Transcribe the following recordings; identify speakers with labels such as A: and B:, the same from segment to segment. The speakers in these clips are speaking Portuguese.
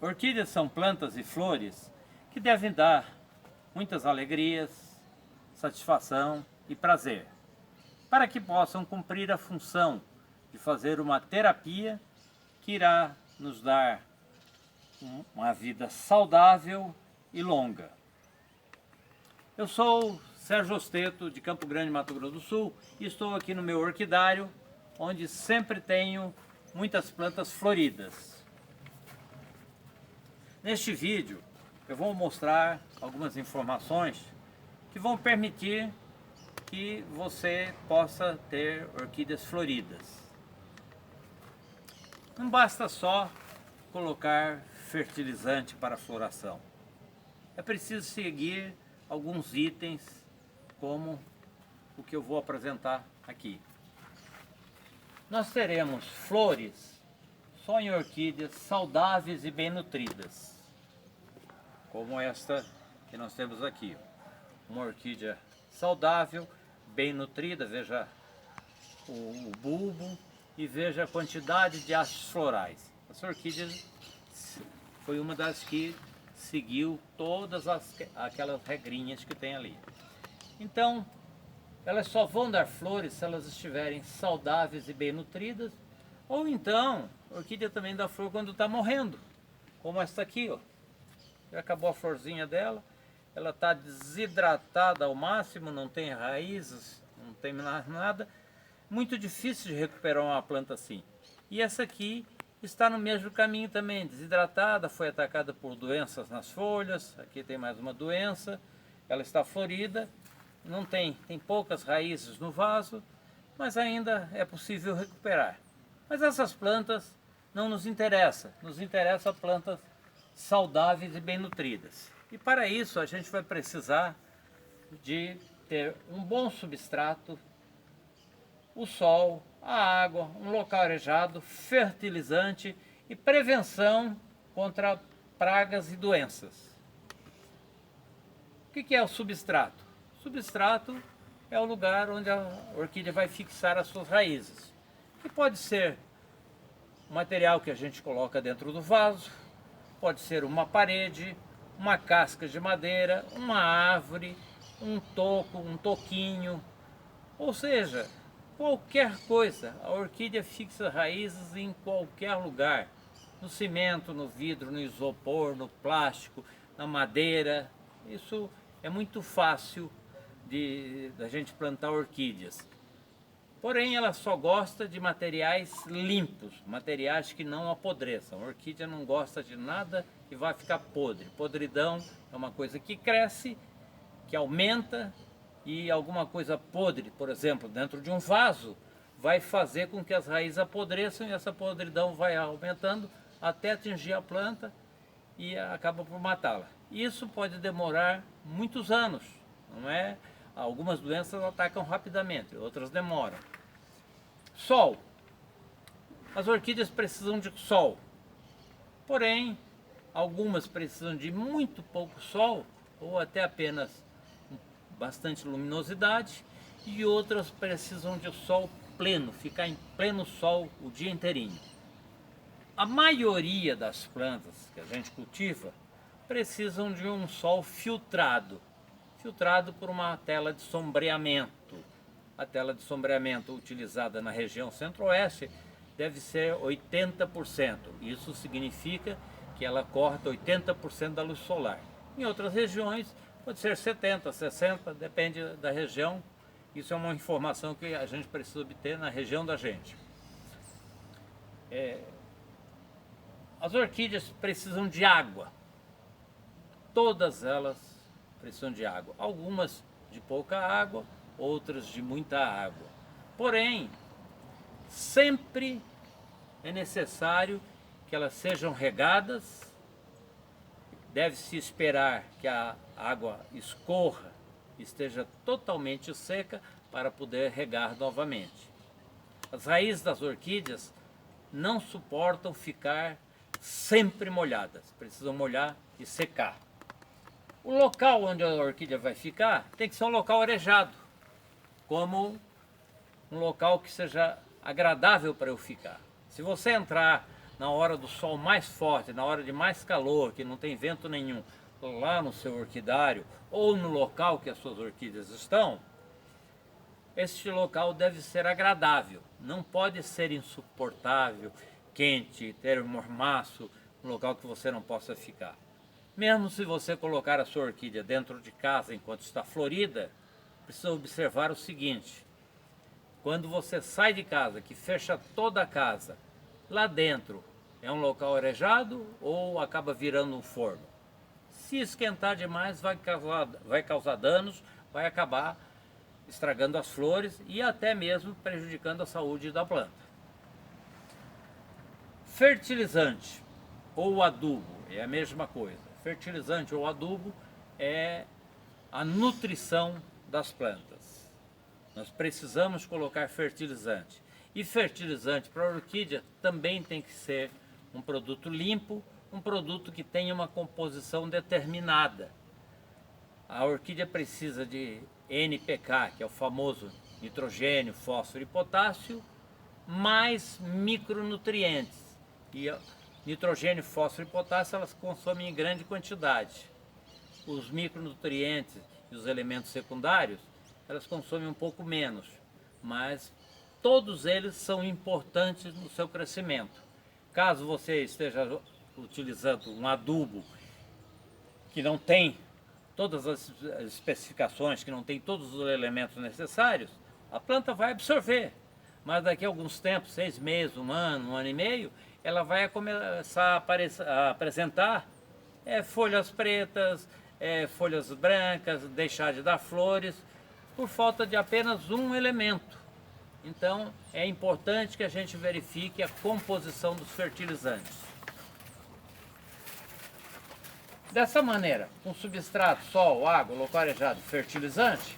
A: Orquídeas são plantas e flores que devem dar muitas alegrias, satisfação e prazer, para que possam cumprir a função de fazer uma terapia que irá nos dar uma vida saudável e longa. Eu sou Sérgio Osteto, de Campo Grande, Mato Grosso do Sul, e estou aqui no meu orquidário, onde sempre tenho muitas plantas floridas. Neste vídeo eu vou mostrar algumas informações que vão permitir que você possa ter orquídeas floridas. Não basta só colocar fertilizante para a floração. É preciso seguir alguns itens como o que eu vou apresentar aqui. Nós teremos flores só em orquídeas saudáveis e bem nutridas, como esta que nós temos aqui. Uma orquídea saudável, bem nutrida, veja o bulbo e veja a quantidade de hastes florais. Essa orquídea foi uma das que seguiu todas aquelas regrinhas que tem ali. Então, elas só vão dar flores se elas estiverem saudáveis e bem nutridas, ou então, a orquídea também dá flor quando está morrendo, como esta aqui, ó. Já acabou a florzinha dela, ela está desidratada ao máximo, não tem raízes, não tem nada. Muito difícil de recuperar uma planta assim. E essa aqui está no mesmo caminho também, desidratada, foi atacada por doenças nas folhas. Aqui tem mais uma doença, ela está florida, tem poucas raízes no vaso, mas ainda é possível recuperar. Mas essas plantas não nos interessam, nos interessam plantas saudáveis e bem nutridas. E para isso a gente vai precisar de ter um bom substrato, o sol, a água, um local arejado, fertilizante e prevenção contra pragas e doenças. O que é o substrato? O substrato é o lugar onde a orquídea vai fixar as suas raízes, que pode ser o material que a gente coloca dentro do vaso, pode ser uma parede, uma casca de madeira, uma árvore, um toco, um toquinho, ou seja, qualquer coisa. A orquídea fixa raízes em qualquer lugar, no cimento, no vidro, no isopor, no plástico, na madeira. Isso é muito fácil da gente plantar orquídeas. Porém, ela só gosta de materiais limpos, materiais que não apodreçam. A orquídea não gosta de nada que vai ficar podre. Podridão é uma coisa que cresce, que aumenta, e alguma coisa podre, por exemplo, dentro de um vaso, vai fazer com que as raízes apodreçam e essa podridão vai aumentando até atingir a planta e acaba por matá-la. Isso pode demorar muitos anos, não é? Algumas doenças atacam rapidamente, outras demoram. Sol. As orquídeas precisam de sol, porém, algumas precisam de muito pouco sol, ou até apenas bastante luminosidade, e outras precisam de sol pleno, ficar em pleno sol o dia inteirinho. A maioria das plantas que a gente cultiva precisam de um sol filtrado por uma tela de sombreamento. A tela de sombreamento utilizada na região centro-oeste deve ser 80%. Isso significa que ela corta 80% da luz solar. Em outras regiões pode ser 70%, 60%, depende da região. Isso é uma informação que a gente precisa obter na região da gente. As orquídeas precisam de água. Todas elas precisam de água. Algumas de pouca água, outras de muita água. Porém, sempre é necessário que elas sejam regadas. Deve-se esperar que a água escorra, esteja totalmente seca para poder regar novamente. As raízes das orquídeas não suportam ficar sempre molhadas, precisam molhar e secar. O local onde a orquídea vai ficar tem que ser um local arejado, como um local que seja agradável para eu ficar. Se você entrar na hora do sol mais forte, na hora de mais calor, que não tem vento nenhum, lá no seu orquidário ou no local que as suas orquídeas estão, este local deve ser agradável, não pode ser insuportável, quente, ter mormaço, um local que você não possa ficar. Mesmo se você colocar a sua orquídea dentro de casa enquanto está florida, precisa observar o seguinte: quando você sai de casa, que fecha toda a casa, lá dentro é um local arejado ou acaba virando um forno? Se esquentar demais, vai causar danos, vai acabar estragando as flores e até mesmo prejudicando a saúde da planta. Fertilizante ou adubo é a mesma coisa. Fertilizante ou adubo é a nutrição das plantas. Nós precisamos colocar fertilizante. E fertilizante para a orquídea também tem que ser um produto limpo, um produto que tenha uma composição determinada. A orquídea precisa de NPK, que é o famoso nitrogênio, fósforo e potássio, mais micronutrientes. E nitrogênio, fósforo e potássio elas consomem em grande quantidade. Os micronutrientes e os elementos secundários elas consomem um pouco menos, mas todos eles são importantes no seu crescimento. Caso você esteja utilizando um adubo que não tem todas as especificações, que não tem todos os elementos necessários, a planta vai absorver. Mas daqui a alguns tempos, 6 meses, um ano e meio, ela vai começar a apresentar folhas pretas, folhas brancas, deixar de dar flores, por falta de apenas um elemento. Então, é importante que a gente verifique a composição dos fertilizantes. Dessa maneira, com substrato, sol, água, local arejado, fertilizante,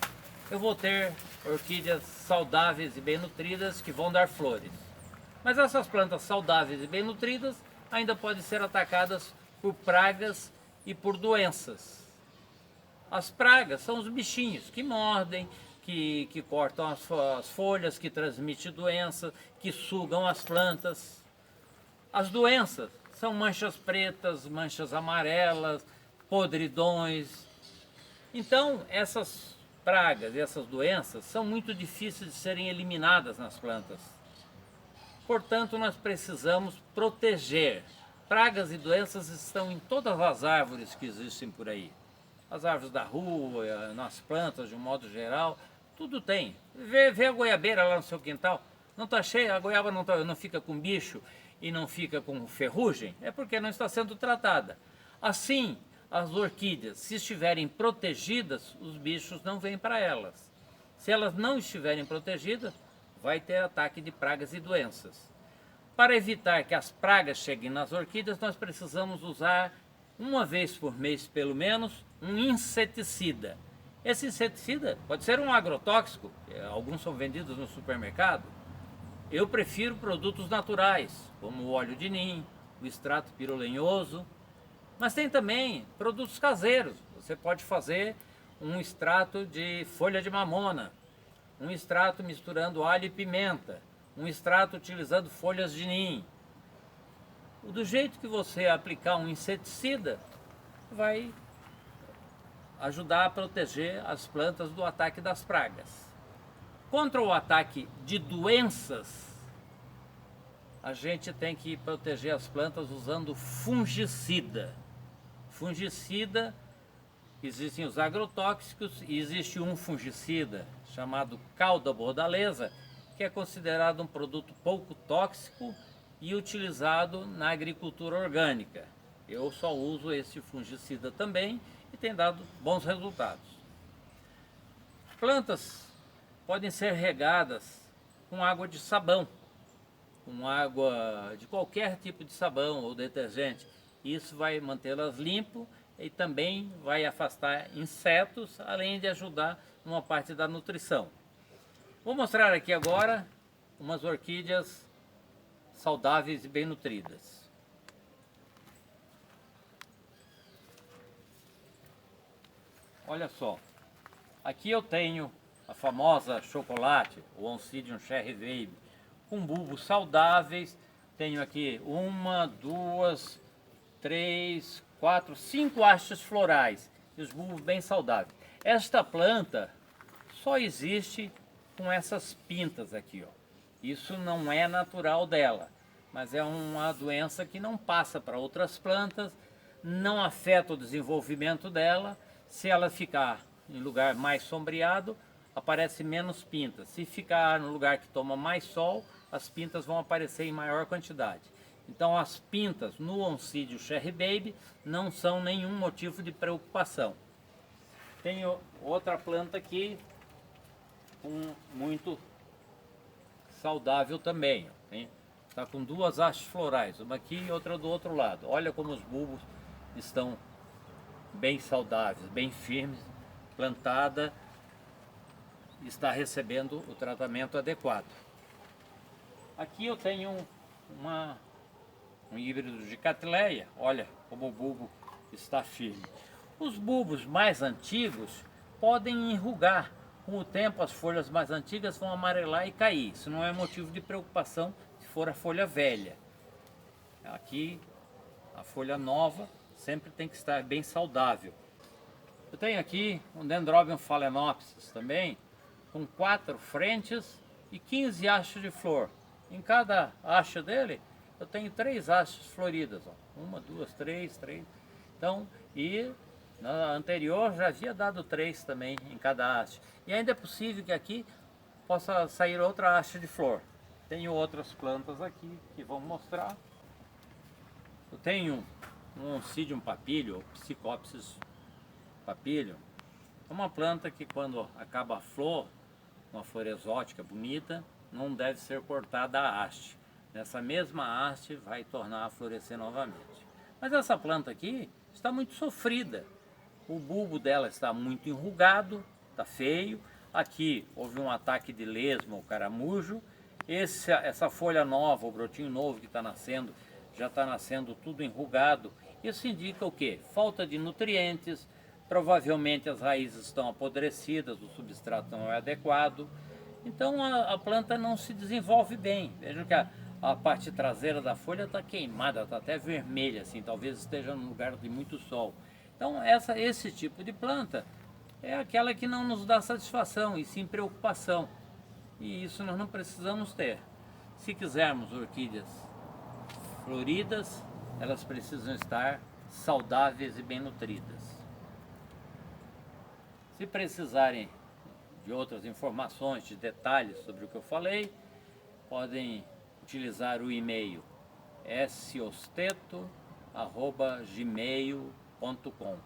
A: eu vou ter orquídeas saudáveis e bem nutridas que vão dar flores. Mas essas plantas saudáveis e bem nutridas ainda podem ser atacadas por pragas e por doenças. As pragas são os bichinhos que mordem, que cortam as folhas, que transmitem doença, que sugam as plantas. As doenças são manchas pretas, manchas amarelas, podridões. Então, essas pragas e essas doenças são muito difíceis de serem eliminadas nas plantas. Portanto, nós precisamos proteger. Pragas e doenças estão em todas as árvores que existem por aí. As árvores da rua, nas plantas de um modo geral, tudo tem. Vê a goiabeira lá no seu quintal, não está cheia, a goiaba não fica com bicho e não fica com ferrugem, é porque não está sendo tratada. Assim, as orquídeas, se estiverem protegidas, os bichos não vêm para elas. Se elas não estiverem protegidas, vai ter ataque de pragas e doenças. Para evitar que as pragas cheguem nas orquídeas, nós precisamos usar, uma vez por mês pelo menos, um inseticida. Esse inseticida pode ser um agrotóxico, alguns são vendidos no supermercado. Eu prefiro produtos naturais, como o óleo de nim, o extrato pirolenhoso, mas tem também produtos caseiros. Você pode fazer um extrato de folha de mamona, um extrato misturando alho e pimenta, um extrato utilizando folhas de nim. Do jeito que você aplicar um inseticida, vai ajudar a proteger as plantas do ataque das pragas. Contra o ataque de doenças, a gente tem que proteger as plantas usando fungicida. Fungicida, existem os agrotóxicos e existe um fungicida chamado calda bordaleza, que é considerado um produto pouco tóxico e utilizado na agricultura orgânica. Eu só uso esse fungicida também e tem dado bons resultados. Plantas podem ser regadas com água de sabão, com água de qualquer tipo de sabão ou detergente. Isso vai mantê-las limpas e também vai afastar insetos, além de ajudar numa parte da nutrição. Vou mostrar aqui agora umas orquídeas saudáveis e bem nutridas. Olha só, aqui eu tenho a famosa chocolate, o Oncidium cherry baby, com bulbos saudáveis, Tenho aqui 1, 2, 3, 4, 5 hastes florais e os bulbos bem saudáveis. Esta planta só existe com essas pintas aqui, ó. Isso não é natural dela, mas é uma doença que não passa para outras plantas, não afeta o desenvolvimento dela. Se ela ficar em lugar mais sombreado, aparece menos pintas. Se ficar no lugar que toma mais sol, as pintas vão aparecer em maior quantidade. Então as pintas no Oncidium Cherry Baby não são nenhum motivo de preocupação. Tenho outra planta aqui, muito saudável também. Está com 2 hastes florais, uma aqui e outra do outro lado. Olha como os bulbos estão bem saudáveis, bem firmes, plantada, está recebendo o tratamento adequado. Aqui eu tenho um híbrido de Cattleya, olha como o bulbo está firme. Os bulbos mais antigos podem enrugar, com o tempo as folhas mais antigas vão amarelar e cair. Isso não é motivo de preocupação se for a folha velha. Aqui a folha nova sempre tem que estar bem saudável. Eu tenho aqui um Dendrobium phalaenopsis também, com 4 frentes e 15 hastes de flor. Em cada haste dele eu tenho 3 hastes floridas, ó. 1, 2, 3. Então, e na anterior já havia dado 3 também em cada haste. E ainda é possível que aqui possa sair outra haste de flor. Tenho outras plantas aqui que vou mostrar. Eu tenho um Oncidium papilio, ou Psychopsis papilio. É uma planta que quando acaba a flor, uma flor exótica, bonita, não deve ser cortada a haste. Nessa mesma haste vai tornar a florescer novamente. Mas essa planta aqui está muito sofrida. O bulbo dela está muito enrugado, está feio. Aqui houve um ataque de lesma ou caramujo. Essa folha nova, o brotinho novo que está nascendo, já está nascendo tudo enrugado. Isso indica o quê? Falta de nutrientes, provavelmente as raízes estão apodrecidas, o substrato não é adequado. Então a planta não se desenvolve bem. Vejam que a parte traseira da folha está queimada, está até vermelha, assim, talvez esteja num lugar de muito sol. Então esse tipo de planta é aquela que não nos dá satisfação e sim preocupação. E isso nós não precisamos ter. Se quisermos orquídeas floridas, elas precisam estar saudáveis e bem nutridas. Se precisarem de outras informações, de detalhes sobre o que eu falei, podem utilizar o e-mail sosteto@gmail.com.